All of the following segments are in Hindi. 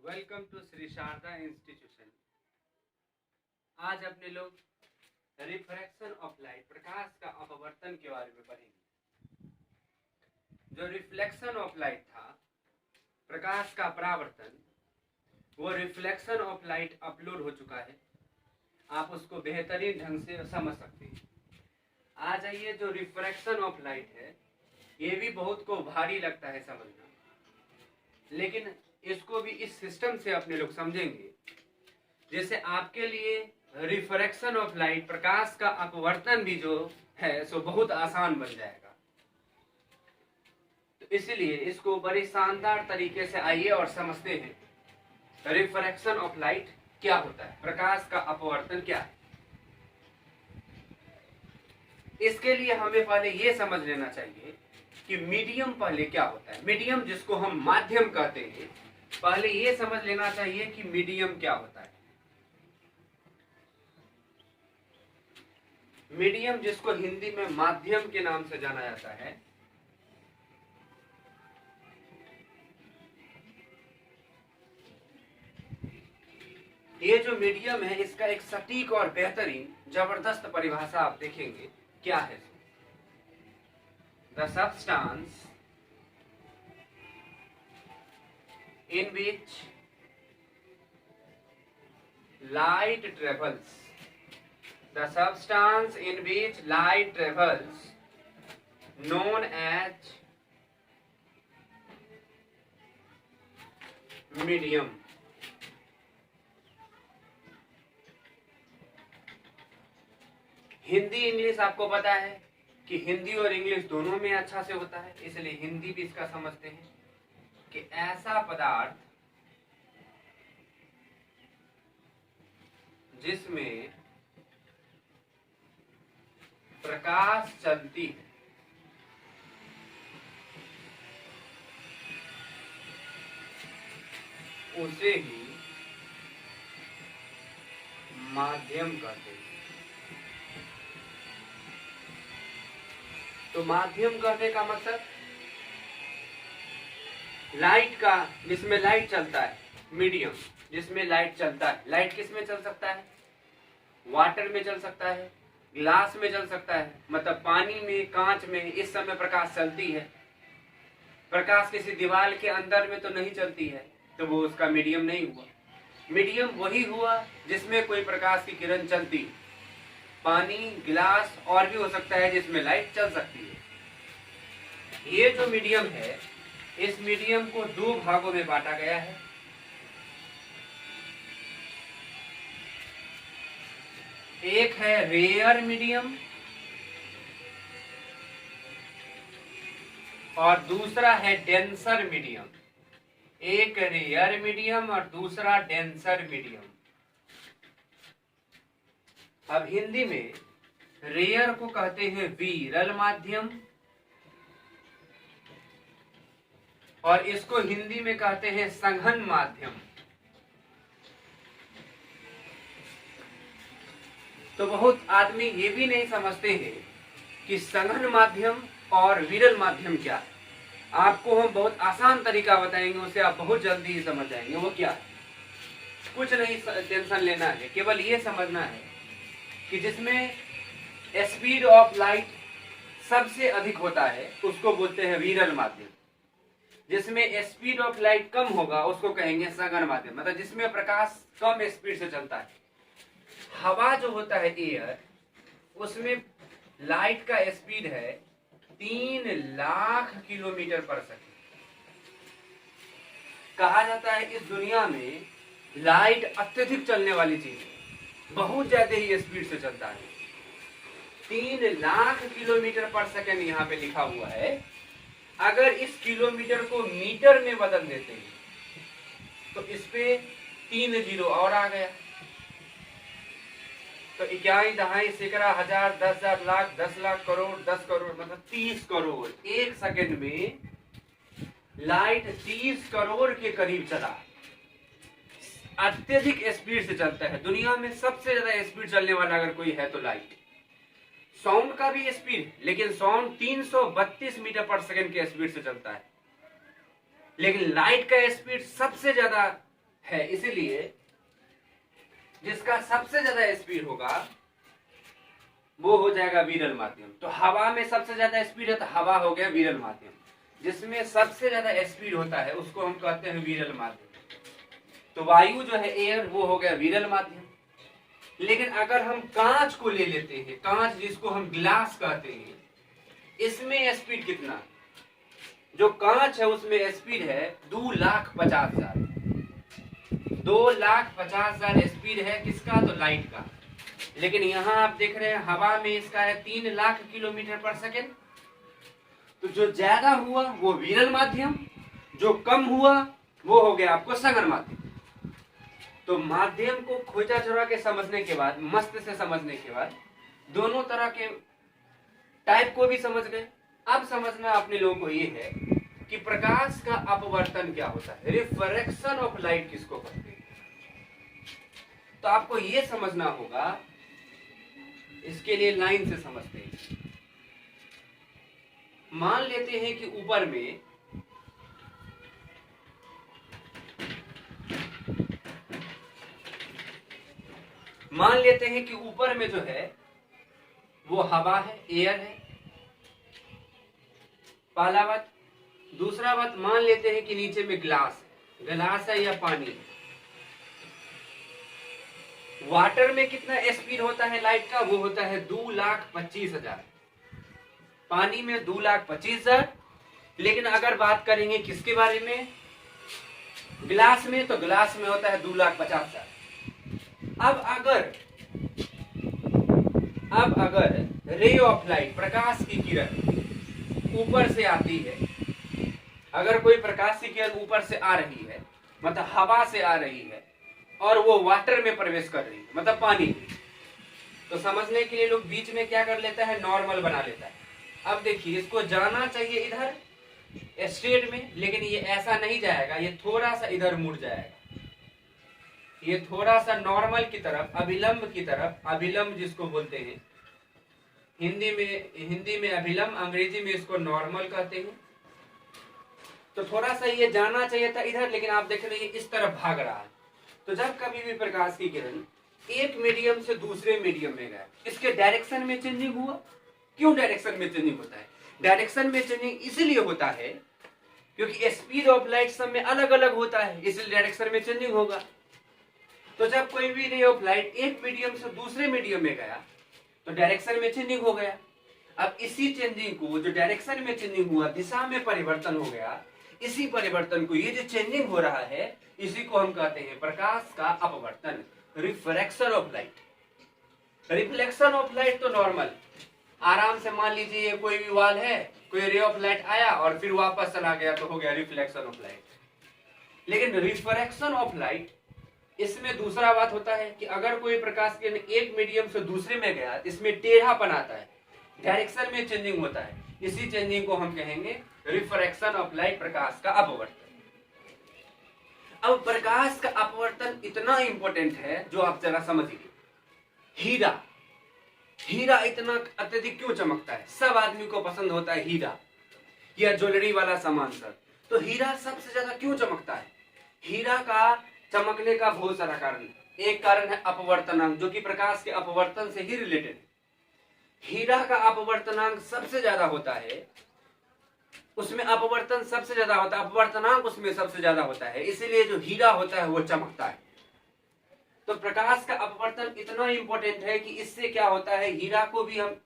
Welcome to Shri Sharda institution. आज अपने लोग रिफ्रैक्शन ऑफ लाइट, प्रकाश का अपवर्तन के बारे में पढ़ेंगे। जो रिफ्लेक्शन ऑफ लाइट था, प्रकाश का परावर्तन, वो रिफ्लेक्शन ऑफ लाइट अपलोड हो चुका है। आप उसको बेहतरीन ढंग से समझ सकते हैं। आ जाइए, जो रिफ्रैक्शन ऑफ लाइट है, ये भी बहुत को भारी लगता है समझना, लेकिन इसको भी इस सिस्टम से अपने लोग समझेंगे जैसे आपके लिए रिफ्रैक्शन ऑफ लाइट, प्रकाश का अपवर्तन भी जो है सो बहुत आसान बन जाएगा। तो इसलिए इसको बड़े शानदार तरीके से आइए और समझते हैं रिफ्रैक्शन ऑफ लाइट क्या होता है, प्रकाश का अपवर्तन क्या है। इसके लिए हमें पहले ये समझ लेना चाहिए कि मीडियम पहले क्या होता है। मीडियम जिसको हम माध्यम कहते हैं, पहले ये समझ लेना चाहिए कि मीडियम क्या होता है। मीडियम जिसको हिंदी में माध्यम के नाम से जाना जाता है, ये जो मीडियम है इसका एक सटीक और बेहतरीन जबरदस्त परिभाषा आप देखेंगे क्या है। The substance in which light travels, the substance in which light travels known as medium। Hindi English आपको पता है कि हिंदी और इंग्लिश दोनों में अच्छा से होता है, इसलिए हिंदी भी इसका समझते हैं कि ऐसा पदार्थ जिसमें प्रकाश चलती है उसे ही माध्यम कहते हैं। तो माध्यम कहने का मतलब लाइट का, जिसमें लाइट चलता है, मीडियम जिसमें लाइट चलता है। लाइट किस में चल सकता है? वाटर में चल सकता है, ग्लास में चल सकता है, मतलब पानी में, कांच में इस समय प्रकाश चलती है। प्रकाश किसी दीवार के अंदर में तो नहीं चलती है, तो वो उसका मीडियम नहीं हुआ। मीडियम वही हुआ जिसमें कोई प्रकाश की किरण चलती है। पानी, गिलास और भी हो सकता है जिसमें लाइट चल सकती है। ये जो मीडियम है, इस मीडियम को दो भागों में बांटा गया है। एक है रेयर मीडियम और दूसरा है डेंसर मीडियम। एक रेयर मीडियम और दूसरा डेंसर मीडियम। अब हिंदी में रेयर को कहते हैं विरल माध्यम और इसको हिंदी में कहते हैं सघन माध्यम। तो बहुत आदमी ये भी नहीं समझते हैं कि सघन माध्यम और विरल माध्यम क्या है। आपको हम बहुत आसान तरीका बताएंगे, उसे आप बहुत जल्दी ही समझ जाएंगे। वो क्या है? कुछ नहीं टेंशन लेना है, केवल ये समझना है कि जिसमें स्पीड ऑफ लाइट सबसे अधिक होता है उसको बोलते हैं विरल माध्यम। जिसमें स्पीड ऑफ लाइट कम होगा उसको कहेंगे सघन माध्यम, मतलब जिसमें प्रकाश कम स्पीड से चलता है। हवा जो होता है एयर, उसमें लाइट का स्पीड है 3 लाख किलोमीटर पर सेकंड। कहा जाता है इस दुनिया में लाइट अत्यधिक चलने वाली चीज है, बहुत ज्यादा ही स्पीड से चलता है। 3 लाख किलोमीटर पर सेकंड यहाँ पे लिखा हुआ है। अगर इस किलोमीटर को मीटर में बदल देते हैं तो इस पे 3 जीरो और आ गया। तो 21 दहाई सैकड़ा हजार 10,000 लाख 10 लाख करोड़ 10 करोड़ मतलब 30 करोड़। एक सेकंड में लाइट 30 करोड़ के करीब चला। अत्यधिक स्पीड से चलता है। दुनिया में सबसे ज्यादा स्पीड चलने वाला अगर कोई है तो लाइट। साउंड का भी स्पीड, लेकिन साउंड 332 मीटर पर सेकंड के स्पीड से चलता है, लेकिन लाइट का स्पीड सबसे ज्यादा है, इसीलिए जिसका सबसे ज्यादा स्पीड होगा वो हो जाएगा विरल माध्यम। तो हवा में सबसे ज्यादा स्पीड है तो हवा हो गया विरल माध्यम, जिसमें सबसे ज्यादा स्पीड होता है उसको हम कहते हैं विरल माध्यम। तो वायु जो है एयर वो हो गया विरल माध्यम। लेकिन अगर हम कांच को ले लेते हैं, कांच जिसको हम ग्लास कहते हैं, इसमें स्पीड कितना, जो कांच है उसमें स्पीड है 2,50,000। 2,50,000 स्पीड है किसका, तो लाइट का। लेकिन यहां आप देख रहे हैं हवा में इसका है 3,00,000 किलोमीटर पर सेकेंड। तो जो ज्यादा हुआ वो विरल माध्यम, जो कम हुआ वो हो गया आपको सघन माध्यम। तो माध्यम को खोजा चुरा के समझने के बाद, मस्त से समझने के बाद, दोनों तरह के टाइप को भी समझ गए। अब समझना अपने लोगों को ये है कि प्रकाश का अपवर्तन क्या होता है, रिफ्रैक्शन ऑफ लाइट किसको कहते हैं। तो आपको ये समझना होगा, इसके लिए लाइन से समझते हैं। मान लेते हैं कि ऊपर में जो है वो हवा है, एयर है, पहला बात। दूसरा बात, मान लेते हैं कि नीचे में ग्लास है या पानी है। वाटर में कितना स्पीड होता है लाइट का, वो होता है 2,25,000। पानी में 2,25,000। लेकिन अगर बात करेंगे किसके बारे में, ग्लास में, तो ग्लास में होता है 2,50,000। अब अगर रे ऑफ लाइट, प्रकाश की किरण ऊपर से आती है, अगर कोई प्रकाश की किरण ऊपर से आ रही है, मतलब हवा से आ रही है, और वो वाटर में प्रवेश कर रही है, मतलब पानी, तो समझने के लिए लोग बीच में क्या कर लेता है, नॉर्मल बना लेता है। अब देखिए, इसको जाना चाहिए इधर स्ट्रेट में, लेकिन ये ऐसा नहीं जाएगा, ये थोड़ा सा इधर मुड़ जाएगा, ये थोड़ा सा नॉर्मल की तरफ, अभिलंब की तरफ, अभिलंब जिसको बोलते हैं, हिंदी में अभिलंब, अंग्रेजी में इसको नॉर्मल कहते हैं। तो थोड़ा सा ये जाना चाहिए था इधर, लेकिन आप देख रहे हैं इस तरफ भाग रहा है। तो जब कभी भी प्रकाश की किरण एक मीडियम से दूसरे मीडियम में गया, इसके डायरेक्शन में चेंजिंग हुआ। क्यों डायरेक्शन में चेंजिंग होता है, डायरेक्शन में चेंजिंग इसलिए होता है क्योंकि स्पीड ऑफ लाइट सब में अलग अलग होता है, इसलिए डायरेक्शन में चेंजिंग होगा। तो जब कोई भी रे ऑफ लाइट एक मीडियम से दूसरे मीडियम में गया तो डायरेक्शन में चेंजिंग हो गया। अब इसी चेंजिंग को, जो डायरेक्शन में चेंजिंग हुआ, दिशा में परिवर्तन हो गया, इसी परिवर्तन को, ये जो चेंजिंग हो रहा है, इसी को हम कहते हैं प्रकाश का अपवर्तन, refraction of light. Reflection of light तो नॉर्मल, आराम से मान लीजिए कोई भी वाल है, कोई रे ऑफ लाइट आया और फिर वापस चला गया, तो हो गया रिफ्लेक्शन ऑफ लाइट। लेकिन रिफ्रैक्शन ऑफ लाइट, इसमें दूसरा बात होता है कि अगर कोई प्रकाश किरण एक मीडियम से दूसरे में गया, इसमें टेढ़ापन आता है, डायरेक्शन में चेंजिंग होता है, इसी चेंजिंग को हम कहेंगे रिफ्रैक्शन ऑफ लाइट, प्रकाश का अपवर्तन। अब प्रकाश का अपवर्तन इतना इंपॉर्टेंट है जो आप जरा समझिए। हीरा इतना अत्यधिक क्यों चमकता है, सब आदमी को पसंद होता है हीरा या ज्वेलरी वाला सामान सब। तो हीरा सबसे ज्यादा क्यों चमकता है, हीरा का चमकने का बहुत सारा कारण है। एक कारण है अपवर्तनांक, जो कि प्रकाश के अपवर्तन से ही रिलेटेड है। हीरा का अपवर्तनांक सबसे ज्यादा होता है, उसमें अपवर्तन सबसे ज्यादा होता है, अपवर्तनांक उसमें सबसे ज्यादा होता है, इसीलिए जो हीरा होता है वो चमकता है। तो प्रकाश का अपवर्तन इतना इंपॉर्टेंट है कि इससे क्या होता है, हीरा को भी हम,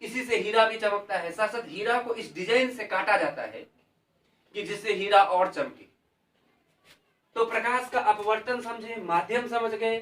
इसी से हीरा भी चमकता है। साथ साथ हीरा को इस डिजाइन से काटा जाता है कि जिससे हीरा और चमके। तो प्रकाश का अपवर्तन समझे, माध्यम समझ गए,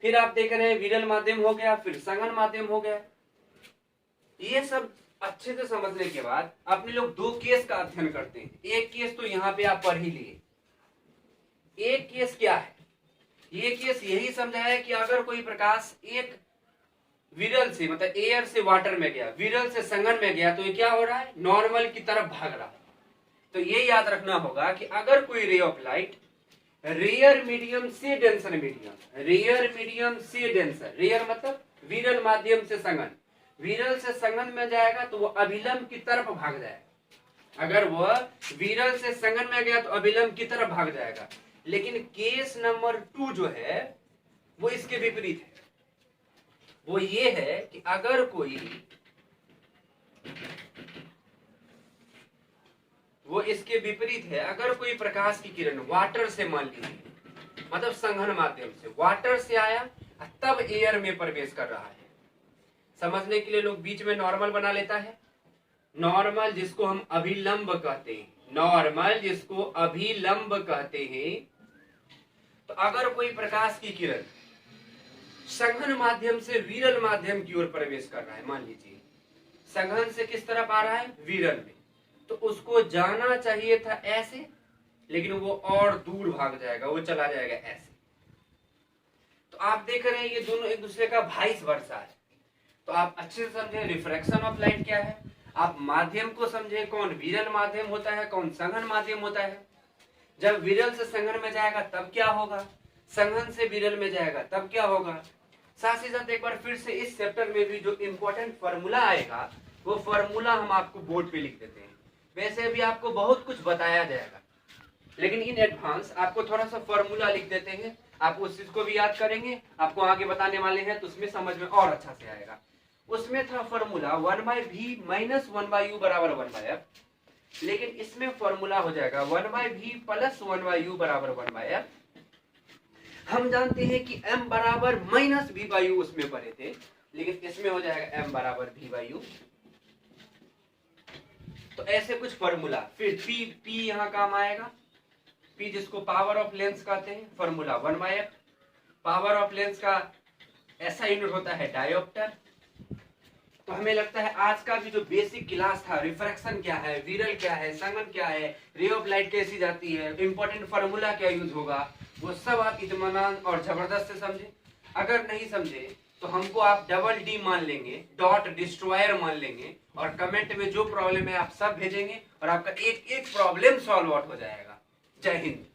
फिर आप देख रहे हैं विरल माध्यम हो गया, फिर सघन माध्यम हो गया। ये सब अच्छे से समझने के बाद अपने लोग दो केस का अध्ययन करते हैं। एक केस तो यहाँ पे आप पढ़ ही लिए। एक केस क्या है, ये केस यही समझा है कि अगर कोई प्रकाश एक विरल से, मतलब एयर से वाटर में गया, विरल से सघन में गया, तो ये क्या हो रहा है, नॉर्मल की तरफ भाग रहा है। तो ये याद रखना होगा कि अगर कोई ray of light rare medium से डेंसर मीडियम, रेयर मीडियम से डेंसर, रेयर मतलब विरल माध्यम से सघन, विरल से सघन में जाएगा तो वो अभिलंब की तरफ भाग जाएगा। अगर वह विरल से सघन में गया तो अभिलंब की तरफ भाग जाएगा। लेकिन केस नंबर 2 जो है वो इसके विपरीत है। वो ये है कि अगर कोई, वो इसके विपरीत है, अगर कोई प्रकाश की किरण वाटर से, मान लीजिए मतलब संघन माध्यम से वाटर से आया तब एयर में प्रवेश कर रहा है, समझने के लिए लोग बीच में नॉर्मल बना लेता है। नॉर्मल जिसको हम अभिलंब कहते हैं, नॉर्मल जिसको अभिलंब कहते हैं। तो अगर कोई प्रकाश की किरण संघन माध्यम से विरल माध्यम की ओर प्रवेश कर रहा है, मान लीजिए संघन से किस तरफ आ रहा है, विरल में, तो उसको जाना चाहिए था ऐसे, लेकिन वो और दूर भाग जाएगा, वो चला जाएगा ऐसे। तो आप देख रहे हैं ये दोनों एक दूसरे का वाइस वर्सा है। तो आप अच्छे से समझे रिफ्रैक्शन ऑफ लाइट क्या है, आप माध्यम को समझे, कौन विरल माध्यम होता है, कौन संघन माध्यम होता है। जब विरल से संघन में जाएगा तब क्या होगा, संघन से विरल में जाएगा तब क्या होगा। साथ ही साथ एक बार फिर से इस चैप्टर में भी जो इंपॉर्टेंट फॉर्मूला आएगा वो फॉर्मूला हम आपको बोर्ड पे लिख देते हैं। वैसे भी आपको बहुत कुछ बताया जाएगा, लेकिन इन एडवांस आपको थोड़ा सा फॉर्मूला लिख देते हैं, आप उस चीज को भी याद करेंगे, आपको आगे बताने वाले हैं तो उसमें समझ में और अच्छा से आएगा। उसमें था फॉर्मूला 1/v माइनस 1/u बराबर 1/f, लेकिन इसमें फॉर्मूला हो जाएगा 1/v प्लस 1/u बराबर 1/f। हम जानते हैं कि m बराबर माइनस v/u उसमें पढ़े थे, लेकिन इसमें हो जाएगा m बराबर v/u। तो ऐसे कुछ फॉर्मूला, फिर p यहाँ काम आएगा, p जिसको पावर ऑफ लेंस कहते हैं, formula 1/f। Power of lens का ऐसा यूनिट होता है डायोप्टर। तो हमें लगता है आज का भी जो बेसिक क्लास था, रिफ्रैक्शन क्या है, विरल क्या है, संघन क्या है, रे ऑफ लाइट कैसी जाती है, इंपॉर्टेंट फॉर्मूला क्या यूज होगा, वो सब आप इत्मीनान और जबरदस्त से समझे। अगर नहीं समझे तो हमको आप डबल डी मान लेंगे, डॉट डिस्ट्रॉयर मान लेंगे, और कमेंट में जो प्रॉब्लम है आप सब भेजेंगे और आपका एक एक प्रॉब्लम सॉल्व आउट हो जाएगा। जय हिंद।